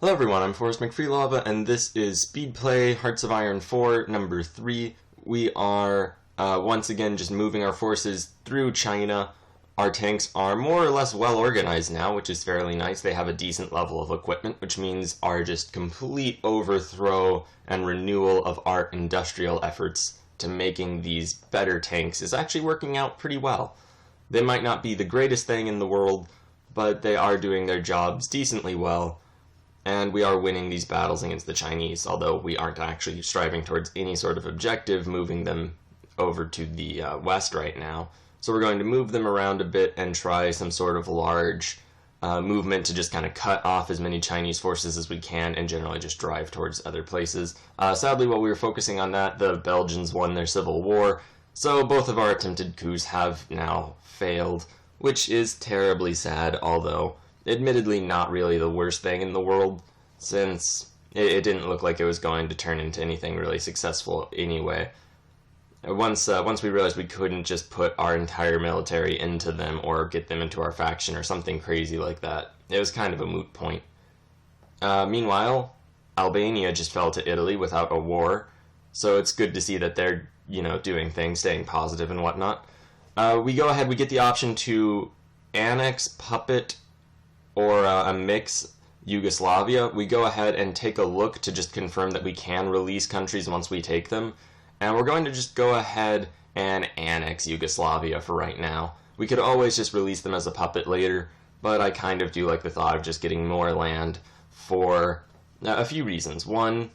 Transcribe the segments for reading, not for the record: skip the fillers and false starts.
Hello everyone, I'm Forrest McFreelava, and this is Speedplay Hearts of Iron 4, number 3. We are, once again, just moving our forces through China. Our tanks are more or less well organized now, which is fairly nice. They have a decent level of equipment, which means our just complete overthrow and renewal of our industrial efforts to making these better tanks is actually working out pretty well. They might not be the greatest thing in the world, but they are doing their jobs decently well. And we are winning these battles against the Chinese, although we aren't actually striving towards any sort of objective moving them over to the west right now. So we're going to move them around a bit and try some sort of large movement to just kind of cut off as many Chinese forces as we can and generally just drive towards other places. Sadly, while we were focusing on that, the Belgians won their civil war, so both of our attempted coups have now failed, which is terribly sad, although admittedly not really the worst thing in the world, since it didn't look like it was going to turn into anything really successful anyway. Once we realized we couldn't just put our entire military into them or get them into our faction or something crazy like that, it was kind of a moot point. Meanwhile, Albania just fell to Italy without a war, so it's good to see that they're, doing things, staying positive and whatnot. We go ahead, we get the option to annex, puppet, or a mix Yugoslavia. We go ahead and take a look to just confirm that we can release countries once we take them. And we're going to just go ahead and annex Yugoslavia for right now. We could always just release them as a puppet later, but I kind of do like the thought of just getting more land for a few reasons. One,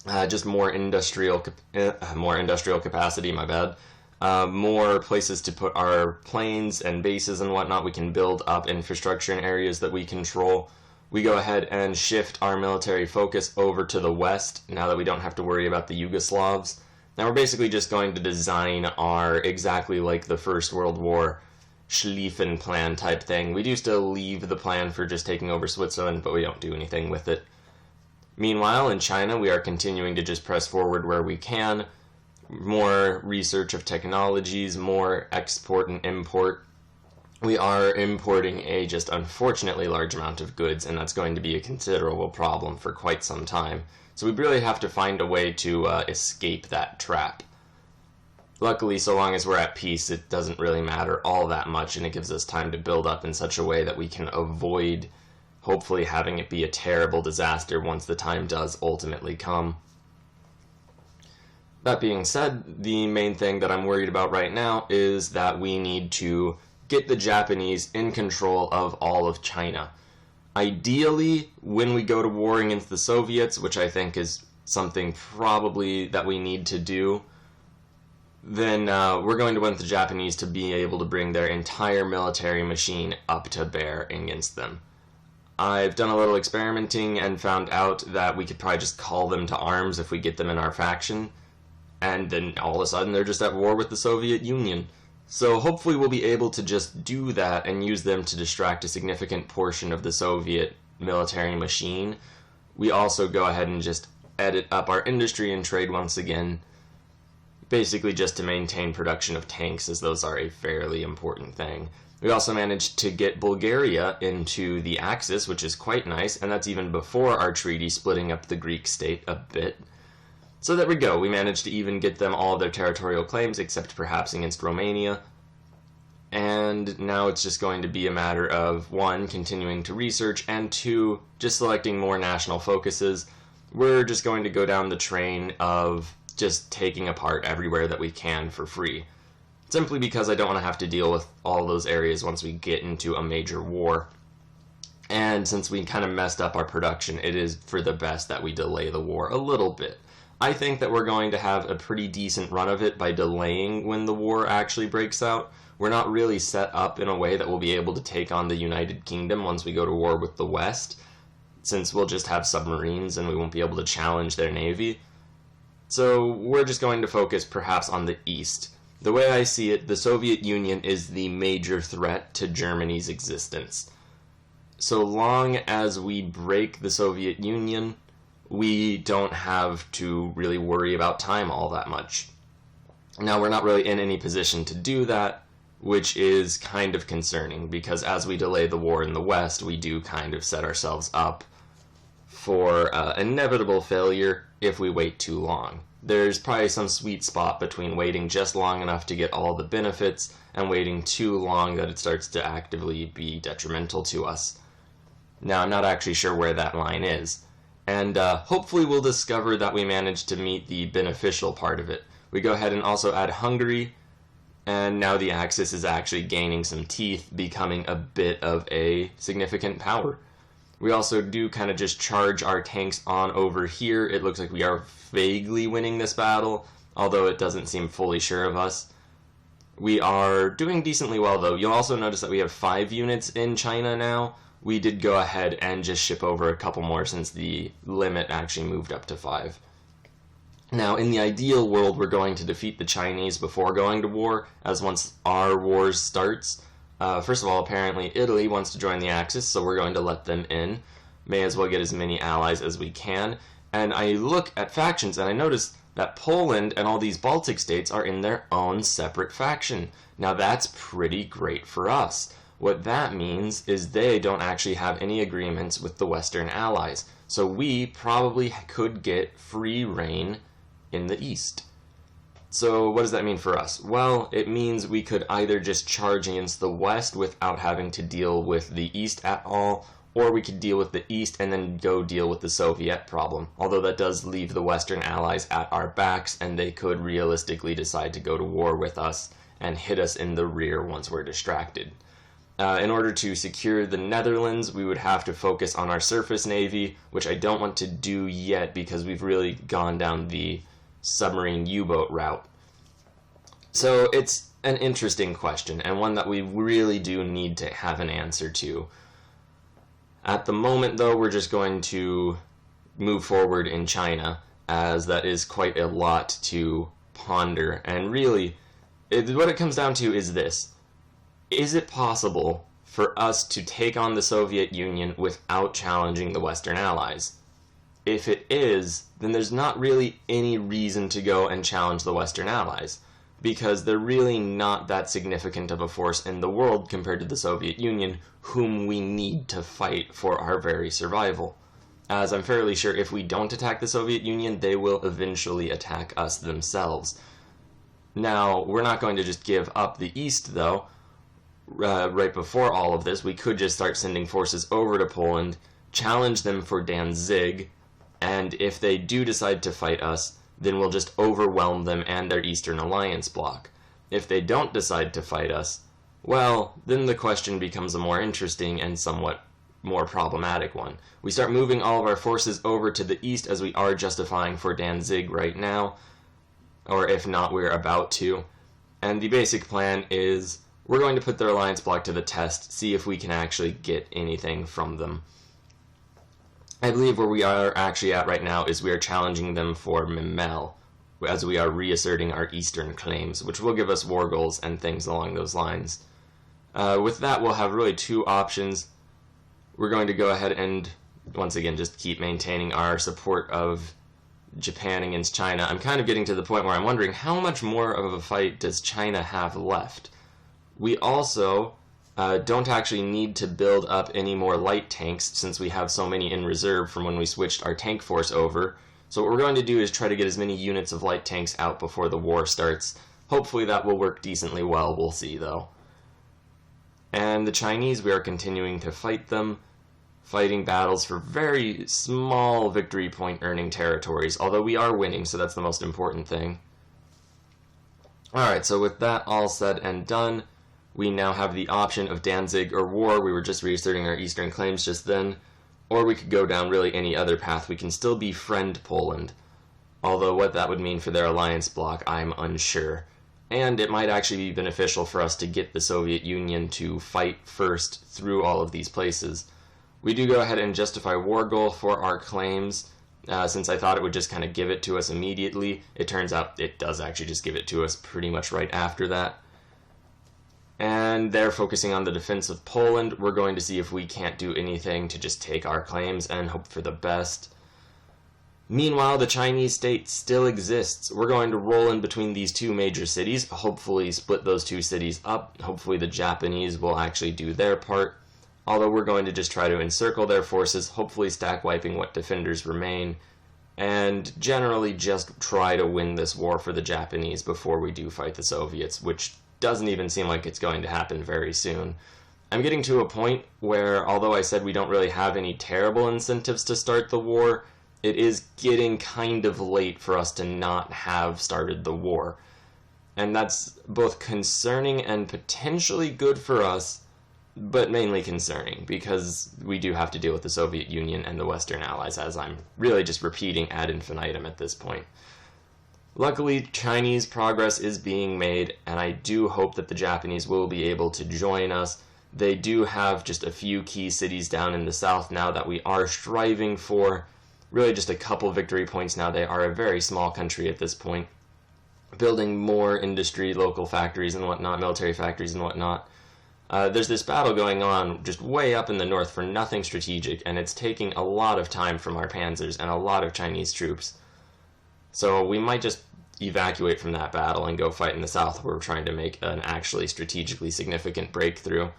just more industrial capacity, my bad. More places to put our planes and bases and whatnot. We can build up infrastructure in areas that we control. We go ahead and shift our military focus over to the west now that we don't have to worry about the Yugoslavs. Now we're basically just going to design our exactly like the First World War Schlieffen plan type thing. We do still leave the plan for just taking over Switzerland, but we don't do anything with it. Meanwhile, in China, we are continuing to just press forward where we can. More research of technologies, more export and import. We are importing a just unfortunately large amount of goods, and that's going to be a considerable problem for quite some time. So we really have to find a way to escape that trap. Luckily, so long as we're at peace, it doesn't really matter all that much, and it gives us time to build up in such a way that we can avoid hopefully having it be a terrible disaster once the time does ultimately come. That being said, the main thing that I'm worried about right now is that we need to get the Japanese in control of all of China. Ideally, when we go to war against the Soviets, which I think is something probably that we need to do, then we're going to want the Japanese to be able to bring their entire military machine up to bear against them. I've done a little experimenting and found out that we could probably just call them to arms if we get them in our faction. And then all of a sudden they're just at war with the Soviet Union. So hopefully we'll be able to just do that and use them to distract a significant portion of the Soviet military machine. We also go ahead and just edit up our industry and trade once again, basically just to maintain production of tanks, as those are a fairly important thing. We also managed to get Bulgaria into the Axis, which is quite nice, and that's even before our treaty splitting up the Greek state a bit. So there we go, we managed to even get them all of their territorial claims, except perhaps against Romania. And now it's just going to be a matter of, 1, continuing to research, and 2, just selecting more national focuses. We're just going to go down the train of just taking apart everywhere that we can for free. Simply because I don't want to have to deal with all those areas once we get into a major war. And since we kind of messed up our production, it is for the best that we delay the war a little bit. I think that we're going to have a pretty decent run of it by delaying when the war actually breaks out. We're not really set up in a way that we'll be able to take on the United Kingdom once we go to war with the West, since we'll just have submarines and we won't be able to challenge their navy. So we're just going to focus perhaps on the East. The way I see it, the Soviet Union is the major threat to Germany's existence. So long as we break the Soviet Union, we don't have to really worry about time all that much. Now, we're not really in any position to do that, which is kind of concerning, because as we delay the war in the West, we do kind of set ourselves up for inevitable failure if we wait too long. There's probably some sweet spot between waiting just long enough to get all the benefits and waiting too long that it starts to actively be detrimental to us. Now, I'm not actually sure where that line is, and hopefully we'll discover that we managed to meet the beneficial part of it. We go ahead and also add Hungary, and now the Axis is actually gaining some teeth, becoming a bit of a significant power. We also do kind of just charge our tanks on over here. It looks like we are vaguely winning this battle, although it doesn't seem fully sure of us. We are doing decently well, though. You'll also notice that we have 5 units in China now. We did go ahead and just ship over a couple more since the limit actually moved up to 5. Now, in the ideal world, we're going to defeat the Chinese before going to war, as once our wars starts. First of all, apparently Italy wants to join the Axis, so we're going to let them in. May as well get as many allies as we can. And I look at factions and I notice that Poland and all these Baltic states are in their own separate faction. Now that's pretty great for us. What that means is they don't actually have any agreements with the Western allies. So we probably could get free reign in the East. So what does that mean for us? Well, it means we could either just charge against the West without having to deal with the East at all, or we could deal with the East and then go deal with the Soviet problem. Although that does leave the Western allies at our backs, and they could realistically decide to go to war with us and hit us in the rear once we're distracted. In order to secure the Netherlands, we would have to focus on our surface navy, which I don't want to do yet because we've really gone down the submarine U-boat route. So it's an interesting question, and one that we really do need to have an answer to. At the moment, though, we're just going to move forward in China, as that is quite a lot to ponder. And really, what it comes down to is this. Is it possible for us to take on the Soviet Union without challenging the Western Allies? If it is, then there's not really any reason to go and challenge the Western Allies, because they're really not that significant of a force in the world compared to the Soviet Union, whom we need to fight for our very survival. As I'm fairly sure if we don't attack the Soviet Union, they will eventually attack us themselves. Now, we're not going to just give up the East, though. Right before all of this, we could just start sending forces over to Poland, challenge them for Danzig, and if they do decide to fight us, then we'll just overwhelm them and their Eastern Alliance bloc. If they don't decide to fight us, well, then the question becomes a more interesting and somewhat more problematic one. We start moving all of our forces over to the east, as we are justifying for Danzig right now, or if not, we're about to. And the basic plan is we're going to put their alliance bloc to the test, see if we can actually get anything from them. I believe where we are actually at right now is we are challenging them for Memel, as we are reasserting our eastern claims, which will give us war goals and things along those lines. With that, we'll have really 2 options. We're going to go ahead and, once again, just keep maintaining our support of Japan against China. I'm kind of getting to the point where I'm wondering how much more of a fight does China have left? We also don't actually need to build up any more light tanks since we have so many in reserve from when we switched our tank force over. So what we're going to do is try to get as many units of light tanks out before the war starts. Hopefully that will work decently well, we'll see though. And the Chinese, we are continuing to fight them, fighting battles for very small victory point earning territories, although we are winning, so that's the most important thing. Alright, so with that all said and done, we now have the option of Danzig or war. We were just reasserting our eastern claims just then. Or we could go down really any other path. We can still befriend Poland. Although what that would mean for their alliance bloc, I'm unsure. And it might actually be beneficial for us to get the Soviet Union to fight first through all of these places. We do go ahead and justify war goal for our claims. Since I thought it would just kind of give it to us immediately, it turns out it does actually just give it to us pretty much right after that. And they're focusing on the defense of Poland. We're going to see if we can't do anything to just take our claims and hope for the best. Meanwhile, the Chinese state still exists. We're going to roll in between these 2 major cities, hopefully split those 2 cities up. Hopefully the Japanese will actually do their part. although we're going to just try to encircle their forces, hopefully stack wiping what defenders remain, and generally just try to win this war for the Japanese before we do fight the Soviets, which doesn't even seem like it's going to happen very soon. I'm getting to a point where, although I said we don't really have any terrible incentives to start the war, it is getting kind of late for us to not have started the war. And that's both concerning and potentially good for us, but mainly concerning, because we do have to deal with the Soviet Union and the Western Allies, as I'm really just repeating ad infinitum at this point. Luckily, Chinese progress is being made, and I do hope that the Japanese will be able to join us. They do have just a few key cities down in the south now that we are striving for. Really just a couple victory points now. They are a very small country at this point, building more industry, local factories and whatnot, military factories and whatnot. There's this battle going on just way up in the north for nothing strategic, and it's taking a lot of time from our panzers and a lot of Chinese troops. So we might just evacuate from that battle and go fight in the south, where we're trying to make an actually strategically significant breakthrough.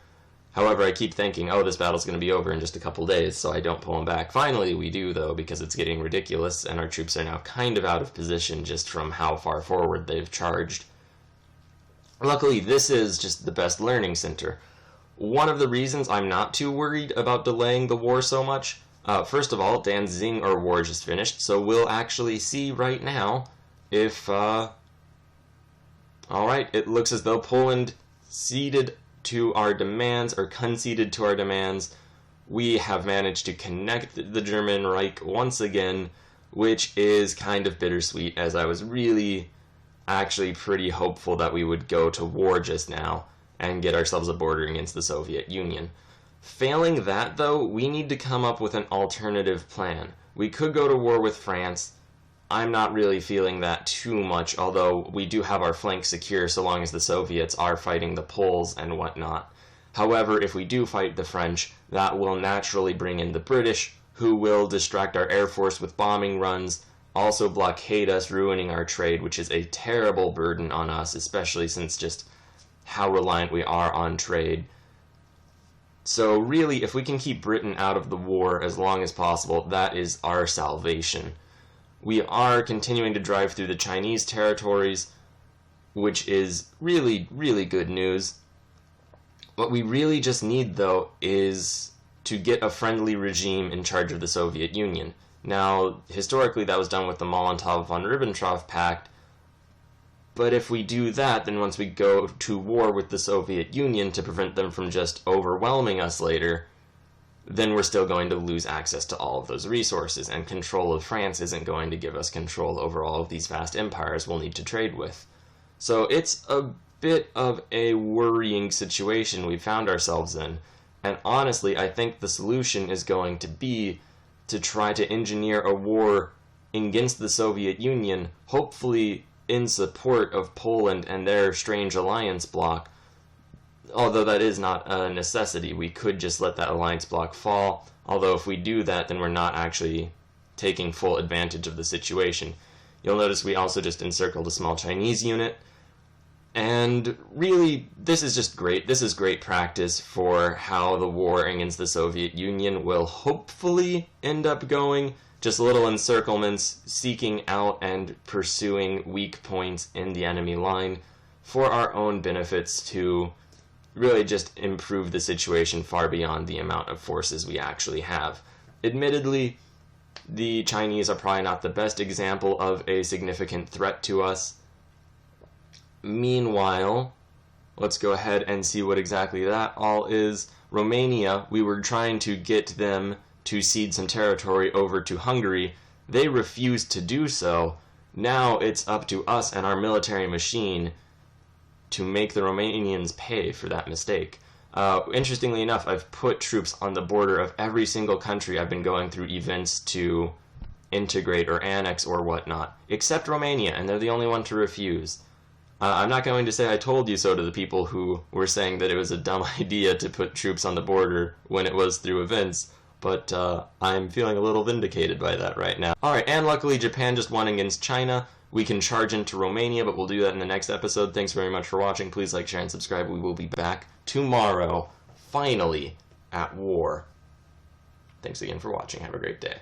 However, I keep thinking, oh, this battle's going to be over in just a couple days, so I don't pull them back. Finally, we do, though, because it's getting ridiculous, and our troops are now kind of out of position just from how far forward they've charged. Luckily, this is just the best learning center. One of the reasons I'm not too worried about delaying the war so much, first of all, Danzig war just finished, so we'll actually see right now if, alright, it looks as though Poland ceded to our demands, or conceded to our demands. We have managed to connect the German Reich once again, which is kind of bittersweet, as I was really actually pretty hopeful that we would go to war just now and get ourselves a border against the Soviet Union. Failing that, though, we need to come up with an alternative plan. We could go to war with France. I'm not really feeling that too much, although we do have our flank secure so long as the Soviets are fighting the Poles and whatnot. However, if we do fight the French, that will naturally bring in the British, who will distract our air force with bombing runs, also blockade us, ruining our trade, which is a terrible burden on us, especially since just how reliant we are on trade. So really, if we can keep Britain out of the war as long as possible, that is our salvation. We are continuing to drive through the Chinese territories, which is really, really good news. What we really just need, though, is to get a friendly regime in charge of the Soviet Union. Now, historically, that was done with the Molotov-von Ribbentrop Pact, but if we do that, then once we go to war with the Soviet Union to prevent them from just overwhelming us later, then we're still going to lose access to all of those resources, and control of France isn't going to give us control over all of these vast empires we'll need to trade with. So it's a bit of a worrying situation we found ourselves in, and honestly, I think the solution is going to be to try to engineer a war against the Soviet Union, hopefully in support of Poland and their strange alliance bloc. Although that is not a necessity, we could just let that alliance bloc fall, although if we do that, then we're not actually taking full advantage of the situation. You'll notice we also just encircled a small Chinese unit, and really, this is just great. This is great practice for how the war against the Soviet Union will hopefully end up going. Just little encirclements, seeking out and pursuing weak points in the enemy line for our own benefits to really just improve the situation far beyond the amount of forces we actually have. Admittedly, the Chinese are probably not the best example of a significant threat to us. Meanwhile, let's go ahead and see what exactly that all is. Romania, we were trying to get them to cede some territory over to Hungary. They refused to do so. Now it's up to us and our military machine to make the Romanians pay for that mistake. Interestingly enough, I've put troops on the border of every single country I've been going through events to integrate or annex or whatnot, except Romania, and they're the only one to refuse. I'm not going to say I told you so to the people who were saying that it was a dumb idea to put troops on the border when it was through events, but I'm feeling a little vindicated by that right now. Alright, and luckily Japan just won against China. We can charge into Romania, but we'll do that in the next episode. Thanks very much for watching. Please like, share, and subscribe. We will be back tomorrow, finally, at war. Thanks again for watching. Have a great day.